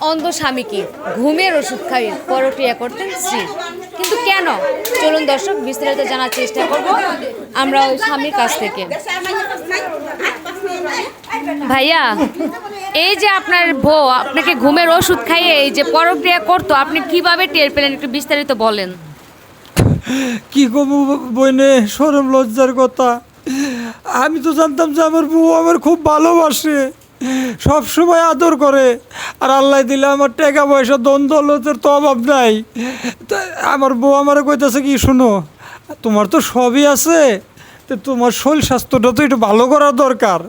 অন্ধ স্বামীকে ঘুমের ওষুধ খাইয়ে পরক্রিয়া করতেন স্ত্রী। কিন্তু কেন? চলুন দর্শক বিস্তারিত জানার চেষ্টা করব আমরা ওই স্বামীর কাছ থেকে। ভাইয়া, এই যে আপনার বউ আপনাকে ঘুমের ওষুধ খাইয়ে এই যে পরক্রিয়া করতো, আপনি কিভাবে টের পেলেন একটু বিস্তারিত বলেন। কি করবো বইনে, সরম লজ্জার কথা। আমি তো জানতাম যে আমার বউ আমার খুব ভালোবাসে, সব সময় আদর করে, আর আল্লাহ দিলে আমার টাকা পয়সা ধন দৌলতের তো অভাব নাই। তা আমার বউ আমার কইতেছে কি, শুনো তোমার তো সবই আছে, তো তোমার শরীর স্বাস্থ্যটা তো একটু ভালো করা দরকার।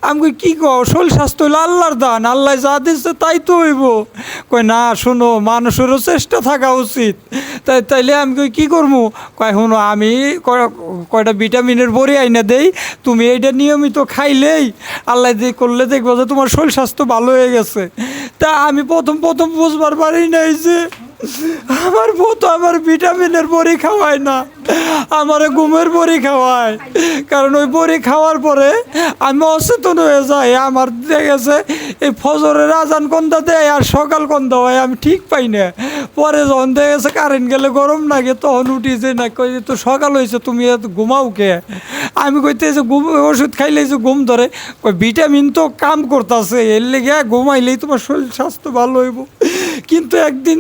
আমি কই কি কও, শরীর স্বাস্থ্য হইলো আল্লাহর দান, আল্লাহ যা দিচ্ছে তাই তো হইব। কই না শোনো, মানুষেরও চেষ্টা থাকা উচিত। তাইলে আমি কই কী করবো, কয় শোনো আমি কয়টা ভিটামিনের বড়ি আইনা দেই, তুমি এইটা নিয়মিত খাইলেই আল্লাহ দিয়ে করলে দেখবো যে তোমার শরীর স্বাস্থ্য ভালো হয়ে গেছে। তা আমি প্রথম বুঝবার পারি নাই যে আমার বউ তো আমার ভিটামিনের বড়ি খাওয়ায় না, আমার ঘুমের বড়ি খাওয়ায়। কারণ ওই বড়ি খাওয়ার পরে আমি অচেতন হয়ে যাই। আমার দেখেছে এই ফজরের আজান কোনটা দেয় আর সকাল কোনটা হয় আমি ঠিক পাই না। পরে যখন দেখেছে কারেন্ট গেলে গরম লাগে, তখন উঠি যে না, কই তো সকাল হয়েছে তুমি এত ঘুমাও কে। আমি কইতে যে ঘুম ওষুধ খাইলে যে ঘুম ধরে, কই ভিটামিন তো কাম করতেছে, এর লেগে ঘুমাইলেই তোমার শরীর স্বাস্থ্য ভালো হইব। কিন্তু একদিন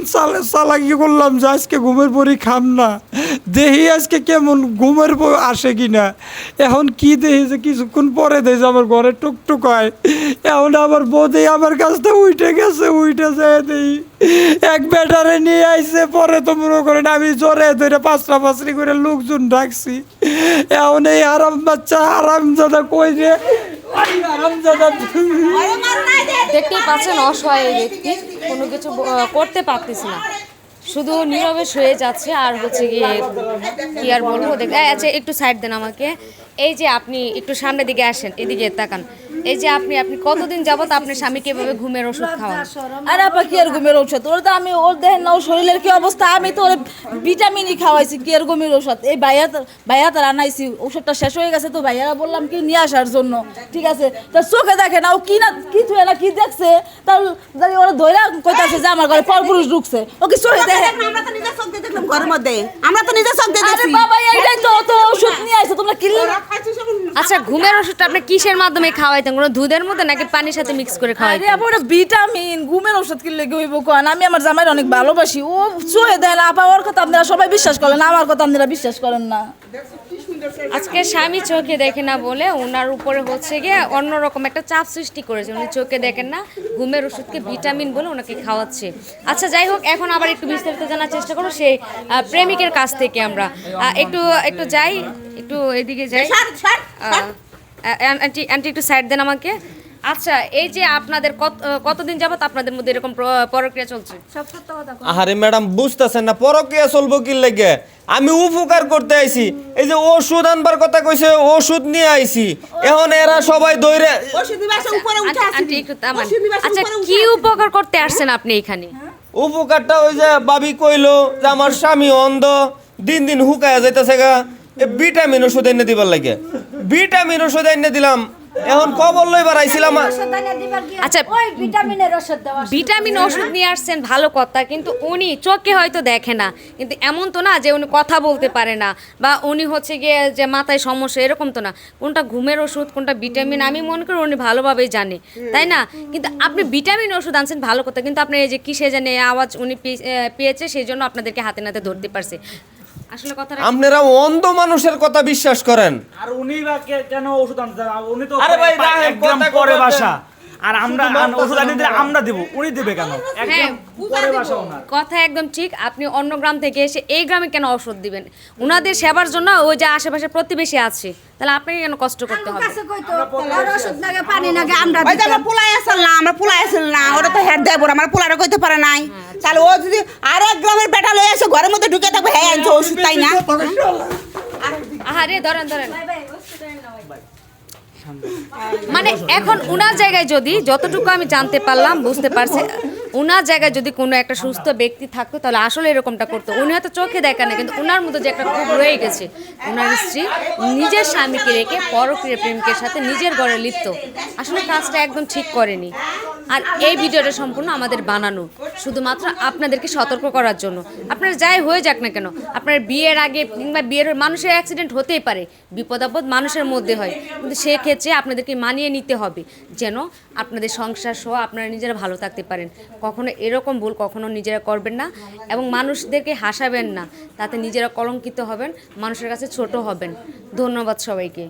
চালাকি করলাম যে আজকে ঘুমের বড়ি খাম না, দেখি আজকে কেমন ঘুমের আসে কিনা। এখন কি দেখি যে কিছুক্ষণ পরে দেখি যে আমার ঘরে টুকটুক হয়। এখন আমার বৌদি আমার কাছটা উঠে গেছে, উঠে যায় দেখি এক ব্যাটারে নিয়ে আইসে। পরে তো মনে করেন আমি জোরে ধরে পাঁচটা পাঁচরি করে লোকজন ডাকছি। এখন এই আরাম বাচ্চা আরামজাদা কই যে আরামজাদা দেখতেই পাচ্ছেন অসহায় এই ব্যক্তি, কোনো কিছু করতে পারতেছে না, শুধু নীরবে শুয়ে যাচ্ছে। আর হচ্ছে গিয়ে কি আর বলবো, আচ্ছা একটু সাইড দেন আমাকে। এই যে আপনি একটু সামনের দিকে আসেন, এদিকে তাকান। এই যে আপনি কতদিন যাবত আপনার স্বামীকে এভাবে ঘুমের ওষুধ খাওয়ান? আরে আপা কি আর ঘুমের ঔষধ, ওর তো আমি ওর দেখেন না ওর শরীরের কি অবস্থা, আমি তো ওর ভিটামিনই খাওয়াইছি, কি আর ঘুমের ঔষধ। এই ভাইয়া তার আনাইছি, ওষুধটা শেষ হয়ে গেছে তো ভাইয়ারা বললাম কি নিয়ে আসার জন্য, ঠিক আছে। তার চোখে দেখে না ও কি না কি থুয়ে না কি দেখছে, তার ওরা ধৈরা কইতাছে যে আমার ঘরে পরপুরুষ ঢুকছে, ও কি চোখে দেখে। আমরা তো নিজের চোখ দিয়ে দেখলাম ঘরের মধ্যে, আমরা তো নিজের চোখ দিয়ে আরে দেখছি। বাবা এইটাই তো তো ওষুধ নিয়ে আইছো তোমরা কি। আচ্ছা ঘুমের ওষুধটা আপনি কিসের মাধ্যমে খাওয়াইতেন? কোনো দুধের মধ্যে নাকি পানির সাথে মিক্স করে আরে খাওয়াইতেন? আপা ওটা ভিটামিন, ঘুমের ওষুধ কিনলে কি হইব কোন। আমি আমার জামাইর অনেক ভালোবাসি, ও চুয়ে দেয় না আপা, ওর কথা আপনারা সবাই বিশ্বাস করেন, আমার কথা আপনারা বিশ্বাস করেন না। আজকে স্বামী চোখে দেখে না বলে ওনার উপরে হচ্ছে গিয়ে অন্যরকম একটা চাপ সৃষ্টি করেছে। উনি চোখে দেখেন না, ঘুমের ওষুধকে ভিটামিন বলে ওনাকে খাওয়াচ্ছে। আচ্ছা যাই হোক, এখন আবার একটু বিস্তারিত জানার চেষ্টা করো সেই প্রেমিকের কাছ থেকে। আমরা একটু যাই, একটু এদিকে যাই। আন্টি আন্টি একটু সাইড দেন আমাকে। আচ্ছা এই যে আপনাদের কতদিন যাবত আপনাদের মধ্যে এরকম প্রক্রিয়া চলছে? আরে ম্যাডাম বুঝতেছেন না পরক্রিয়া চলবো কি লাগে? আমি উপকার করতে আইছি, এই যে ওষুধ আনবার কথা কইছে ওষুধ নিয়ে আইছি। এখন এরা সবাই দৌড়ে ওষুধ দিবাসে উপরে উঠে আসি। আন্টি একটু থামান। আচ্ছা কি উপকার করতে আসছেন আপনি এখানে? উপকারটা ওই যে ভাবি কইলো যে আমার স্বামী অন্ধ, দিন দিন হুকায়া যাইতেছে গা, ভিটামিন ওষুধ এনে দিবার লাগে। ভিটামিন ওষুধ এনে দিলাম, এখন খবর লইবার আইছিলাম। আচ্ছা ভিটামিন ওষুধ নিয়ে আসছেন ভালো কথা, কিন্তু উনি চোখে হয়তো দেখে না, কিন্তু এমন তো না যে উনি কথা বলতে পারে না, বা উনি হচ্ছে গিয়ে যে মাথায় সমস্যা, এরকম তো না। কোনটা ঘুমের ওষুধ কোনটা ভিটামিন আমি মনে করি উনি ভালোভাবেই জানে, তাই না? কিন্তু আপনি ভিটামিন ওষুধ আনছেন ভালো কথা, কিন্তু আপনি এই যে কিসে জানে আওয়াজ উনি পেয়েছে, সেই জন্য আপনাদেরকে হাতে নাতে ধরতে পারছে। আসলে কথাটা আপনারা অন্ধ মানুষের কথা বিশ্বাস করেন। আর উনি বা কেন ওষুধ আনতে যান? উনি তো আরে ভাই, রাহেন, একদম কথা পরে কথা বাসা, আর আমরা ওষুধ আনি দিলে আমরা দিব, উনি দিবে কেন? হ্যাঁ, একদম পরে বাসা ওনার। কথা একদম ঠিক। আপনি অন্য গ্রাম থেকে এসে এই গ্রামে কেন ওষুধ দিবেন? ওনাদের সেবার জন্য ওই যে আশেপাশে প্রতিবেশী আছে, তাহলে আপনাকে কেন কষ্ট করতে হবে? ওই যে আমরা পোলাই আসল না, আমরা পোলাই আসল না, ওরা তো হেড দেবো, আমার পোলারে কইতে পারে নাই। তাহলে ও যদি আরেক গ্রামের বেটা লয়ে এসে ঘরের মধ্যে ঢুকে থাকবে, হ্যাঁ আনছে ওষুধ, তাই না? আহারে ধরেন ধরেন। মানে এখন উনার জায়গায় যদি যতটুকু আমি জানতে পারলাম বুঝতে পারছি উনার জায়গায় যদি কোনো একটা সুস্থ ব্যক্তি থাকতো তাহলে আসলে এরকমটা করতো। উনি হয়তো চোখে দেখা না, কিন্তু উনার মধ্যে যে একটা ক্ষোভ রয়ে গেছে, উনার স্ত্রী নিজের স্বামীকে রেখে পরকীয় প্রেমিকের সাথে নিজের ঘরে লিপ্ত, আসলে কাজটা একদম ঠিক করেনি। আর এই ভিডিওটা সম্পূর্ণ আমাদের বানানো, শুধুমাত্র আপনাদেরকে সতর্ক করার জন্য। আপনার যাই হয়ে যাক না কেন, আপনার বিয়ের আগে কিংবা বিয়ের মানুষের অ্যাক্সিডেন্ট হতেই পারে, বিপদ আপদ মানুষের মধ্যে হয়, কিন্তু সেক্ষেত্রে আপনাদেরকে মানিয়ে নিতে হবে যেন আপনাদের সংসার সহ আপনারা নিজেরা ভালো থাকতে পারেন। কখনো এরকম ভুল কখনো নিজেরা করবেন না এবং মানুষদেরকে হাসাবেন না, তাতে নিজেরা কলঙ্কিত হবেন, মানুষের কাছে ছোট হবেন। ধন্যবাদ সবাইকে।